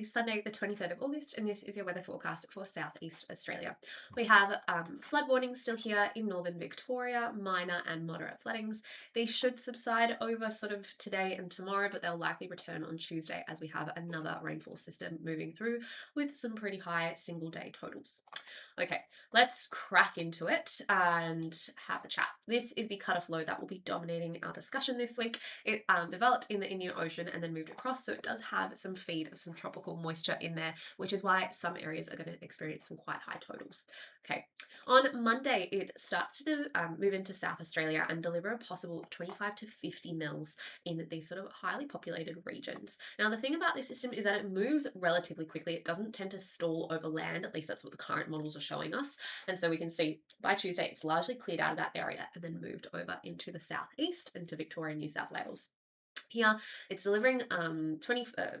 is Sunday the 23rd of August and this is your weather forecast for Southeast Australia. We have flood warnings still here in northern Victoria, minor and moderate floodings. These should subside over sort of today and tomorrow, but they'll likely return on Tuesday as we have another rainfall system moving through with some pretty high single day totals. Okay, let's crack into it and have a chat. This is the cutoff low that will be dominating our discussion this week. It developed in the Indian Ocean and then moved across, so it does have some feed of some tropical moisture in there, which is why some areas are going to experience some quite high totals. Okay, on Monday, it starts to move into South Australia and deliver a possible 25 to 50 mils in these sort of highly populated regions. Now, the thing about this system is that it moves relatively quickly. It doesn't tend to stall over land, at least that's what the current models are showing us. And so we can see by Tuesday, it's largely cleared out of that area and then moved over into the southeast, into Victoria and New South Wales. Here, it's delivering 25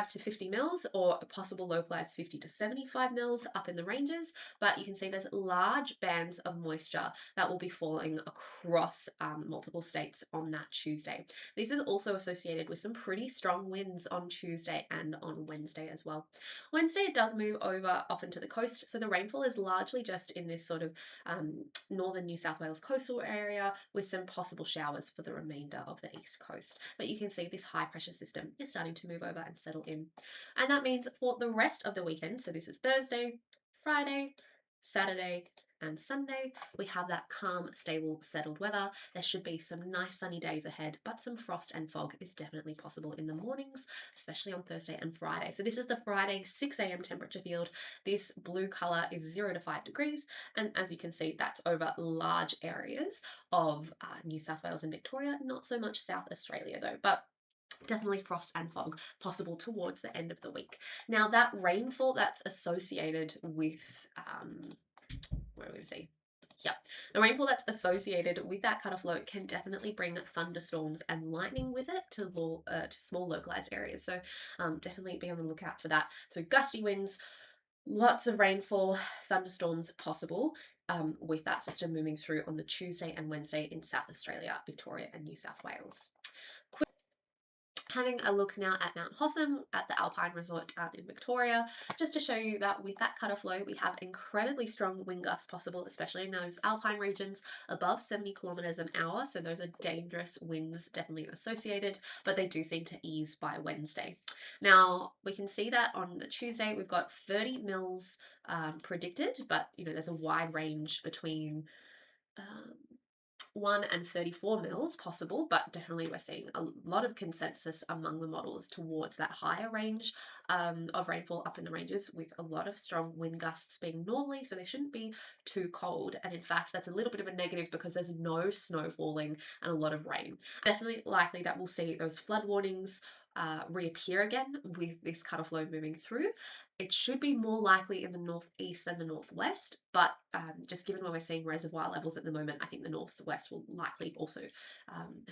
to 50 mils or a possible localized 50 to 75 mils up in the ranges, but you can see there's large bands of moisture that will be falling across multiple states on that Tuesday. This is also associated with some pretty strong winds on Tuesday and on Wednesday as well. Wednesday it does move over off into the coast, so the rainfall is largely just in this sort of northern New South Wales coastal area with some possible showers for the remainder of the east coast. But you can see this high pressure system is starting to move over and settle in. And that means for the rest of the weekend, so this is Thursday, Friday, Saturday, and Sunday, we have that calm, stable, settled weather. There should be some nice sunny days ahead, but some frost and fog is definitely possible in the mornings, especially on Thursday and Friday. So this is the Friday 6 a.m. temperature field. This blue color is 0 to 5 degrees. And as you can see, that's over large areas of New South Wales and Victoria, not so much South Australia though, but definitely frost and fog possible towards the end of the week. Now that rainfall that's associated with, where do we see? Yeah, the rainfall that's associated with that cutoff low can definitely bring thunderstorms and lightning with it to small localized areas. So definitely be on the lookout for that. So gusty winds, lots of rainfall, thunderstorms possible with that system moving through on the Tuesday and Wednesday in South Australia, Victoria and New South Wales. Having a look now at Mount Hotham at the Alpine Resort down in Victoria, just to show you that with that cutoff low, we have incredibly strong wind gusts possible, especially in those alpine regions above 70 kilometers an hour. So those are dangerous winds definitely associated, but they do seem to ease by Wednesday. Now we can see that on the Tuesday, we've got 30 mils predicted, but there's a wide range between 1 and 34 mils possible, but definitely we're seeing a lot of consensus among the models towards that higher range of rainfall up in the ranges, with a lot of strong wind gusts being northerly, so they shouldn't be too cold. And in fact, that's a little bit of a negative because there's no snow falling and a lot of rain. Definitely likely that we'll see those flood warnings reappear again with this cutoff low moving through. It should be more likely in the northeast than the northwest, but just given where we're seeing reservoir levels at the moment, I think the northwest will likely also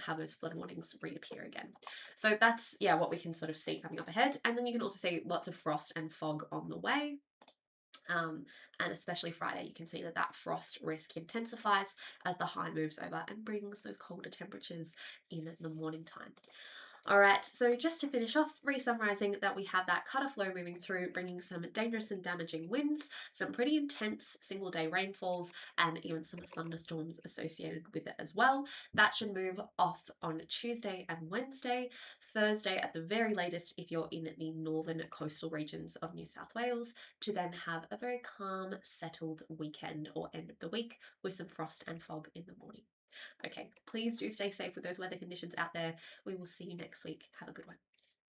have those flood warnings reappear again. So that's, what we can sort of see coming up ahead. And then you can also see lots of frost and fog on the way. And especially Friday, you can see that frost risk intensifies as the high moves over and brings those colder temperatures in the morning time. All right, so just to finish off, re-summarising that we have that cutoff low moving through, bringing some dangerous and damaging winds, some pretty intense single-day rainfalls, and even some thunderstorms associated with it as well. That should move off on Tuesday and Wednesday. Thursday at the very latest if you're in the northern coastal regions of New South Wales, to then have a very calm, settled weekend or end of the week with some frost and fog in the morning. Okay, please do stay safe with those weather conditions out there. We will see you next week. Have a good one.